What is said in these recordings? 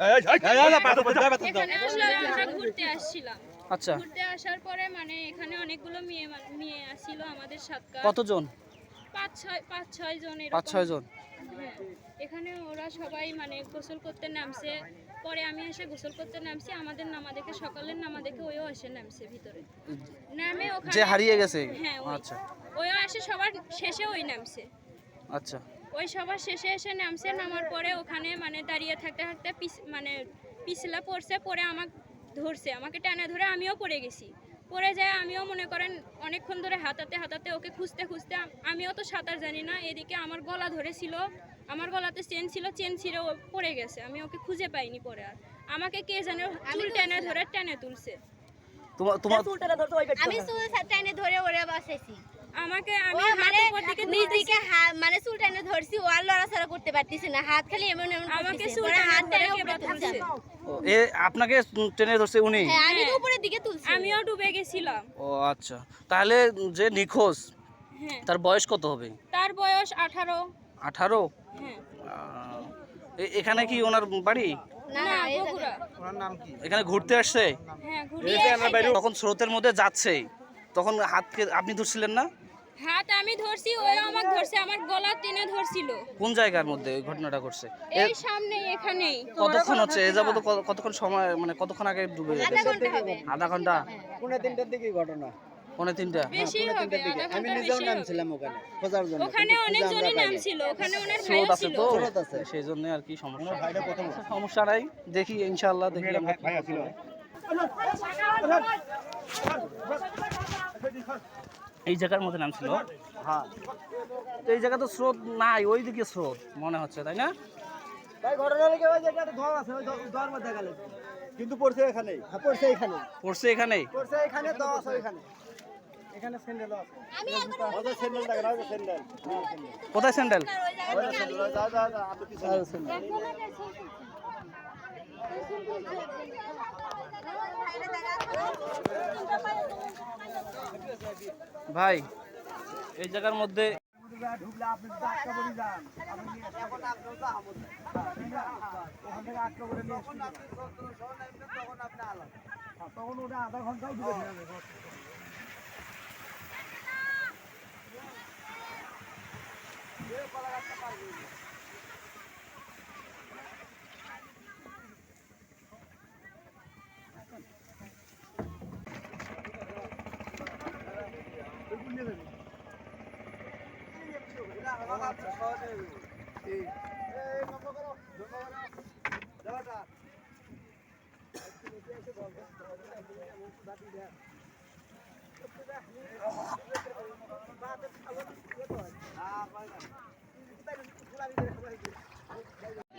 এখানে আসলে আমরা ঘুরতে আসছিলাম। আচ্ছা, ঘুরতে আসার পরে মানে এখানে অনেকগুলো মেয়ে আসছিল আমাদের সাথে। কতজন? 5-6 জন এরকম। 5-6 জন। হ্যাঁ, এখানে ওরা সবাই মানে গোসল করতে নামছে। পরে আমি এসে গোসল করতে নামছি, আমাদের নামা দেখে, সকালের নামা দেখে ওইও এসে নামছে ভিতরে। নামে ওখানে যে হারিয়ে গেছে? হ্যাঁ, আচ্ছা ওইও এসে সবার শেষে ওই নামছে। আচ্ছা, ওই সবার শেষে এসে নামছে। নামার পরে ওখানে মানে দাঁড়িয়ে থাকতে থাকতে মানে পিছলা পড়ছে, পরে আমাকে ধরছে, আমাকে টেনে ধরে আমিও পড়ে গেছি। পড়ে যায় আমিও মনে করেন অনেকক্ষণ ধরে হাতাতে হাতাতে ওকে খুঁজতে খুঁজতে, আমিও তো সাঁতার জানি না, এদিকে আমার গলা ধরেছিল, আমার গলাতে চেন ছিল, চেন ছিঁড়ে ও পড়ে গেছে, আমি ওকে খুঁজে পাইনি। পরে আর আমাকে কে জানে চুল টেনে ধরে টেনে তুলছে। তোমার আমি চুল টেনে ধরে ওরে বাঁচাইছি। আমাকে আমি হাতের উপর দিকে নিজেকে মানে চুল টেনে ধরছি, ও আর লড়াচড়া করতে পারতেছি না, হাত খালি এমন এমন আমাকে চুল টেনে ধরে উপরে তুলছে। আপনাকে টেনে ধরছে উনি? হ্যাঁ, আমি তো উপরের দিকে তুলছি, আমিও ডুবে গেছিলাম। ও আচ্ছা, তাহলে যে নিখোঁজ হ্যাঁ, তার বয়স কত হবে? তার বয়স 18। 18? হ্যাঁ, এখানে কি ওনার বাড়ি? না না, এই বগুড়া। এখানে ঘুরতে আসছে? হ্যাঁ, ঘুরে তখন স্রোতের মধ্যে যাচ্ছে, তখন হাতকে আপনি ধরছিলেন না? হাত আমি ধরছি, ওই আমাকে ধরছে, আমার গলা টেনে ধরছিল। কোন জায়গার মধ্যে ওই ঘটনাটা ঘটছে? এই সামনে এখানেই। কতক্ষণ হচ্ছে এ যাবত? কতক্ষণ সময়, মানে কতক্ষণ আগে ডুবে আধা গেছে? ঘন্টা হবে। আধা ঘন্টা? 3:30টার দিকে ঘটনা। 3:30? বেশি হবে, আধা আমি ঘন্টা নিজেও বেশি হবে। নামছিলাম ওখানে খোঁজার জন্য। ওখানে অনেকজনই নামছিল, ওখানে ওনার ভাইও স্রোত আছে ছিল। তো, স্রোত আছে। সেই জন্য আর কি সমস্যা। ভাইটা প্রথম সমস্যা নাই, দেখি ইনশাআল্লাহ, দেখি আমরা কি করতে পারি। এই জায়গার মধ্যে নামছিল। হ্যাঁ তো এই জায়গা তো স্রোত নাই, ওইদিকে স্রোত মনে হচ্ছে, তাই না? ভাই ঘটনা লেগে ওই জায়গাটা ধর আছে, ওই ধর মধ্যে গেল কিন্তু পড়ছে এখানে। হ্যাঁ পড়ছে এখানে, পড়ছে এখানেই? পড়ছে এখানে, দাও আছে ওইখানে, এখানে স্যান্ডেল আছে। ওই স্যান্ডেল দেখা, ওই স্যান্ডেল। হ্যাঁ স্যান্ডেল। কোথায় স্যান্ডেল? ওই স্যান্ডেল, দাও দাও দাও, আপনি পিছনে স্যান্ডেল। ভাই এই জায়গার মধ্যে ঢুকলে আপনি আটকা পড়ে যান, আপনি এখন আপনি তো আমল ওখান থেকে আটকা করে নিয়ে তখন আপনি আলাদা, তখন ওটা আধা ঘন্টাও ডুবে যাবে।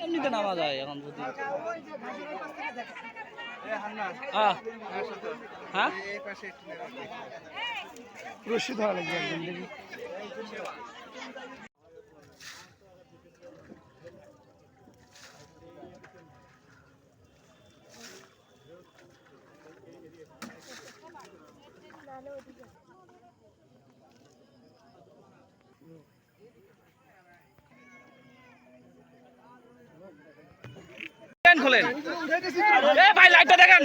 এমনিতে নামা যায় এখন যদি। হ্যাঁ রশি ধরা লাগবে একদম, দেখি খোলেন। এ ভাই লাইটটা দেখেন।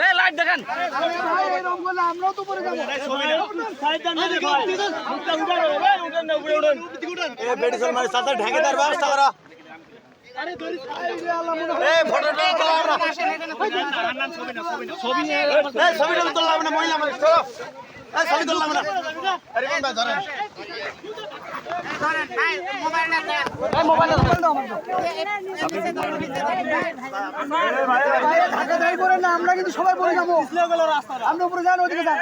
এ লাইট দেখেন। আমরাও তো পরে যাবো। আমরা কিন্তু সবাই পরে যাবো, আমরা উপরে যান, ওদিকে যান।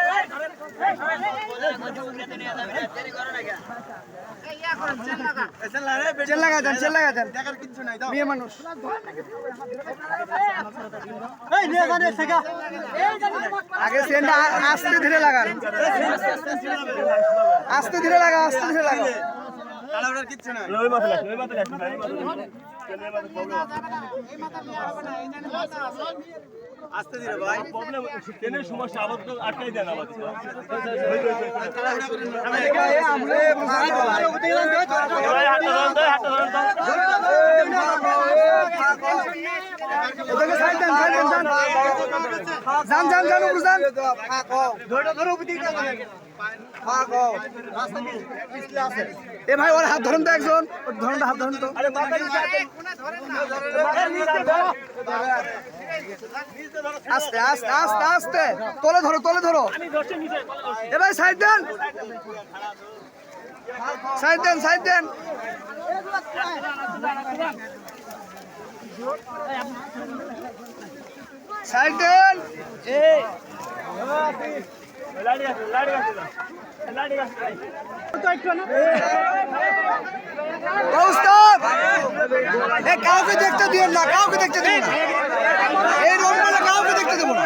চেল লাগা যান, মেয়ে মানুষ। আগে চেনটা আস্তে ধীরে লাগান, আস্তে ধীরে লাগা। আস্তে ধীরে ভাই প্রবলেম ট্রেনের সমস্যা আবদ্ধ আটকাই দেন আমাদের এ ভাই ওর হাত ধরুন তো একজন ধরুন হাত ধরুন তো আস্তে আস্তে আস্তে আস্তে তলে ধরো এ ভাই সাইড দেন সাইড দেন কাউকে দেখতে দিও না কাউকে দেখতে দেবো না এই রোডগুলো কাউকে দেখতে দেবো না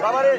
বাবারে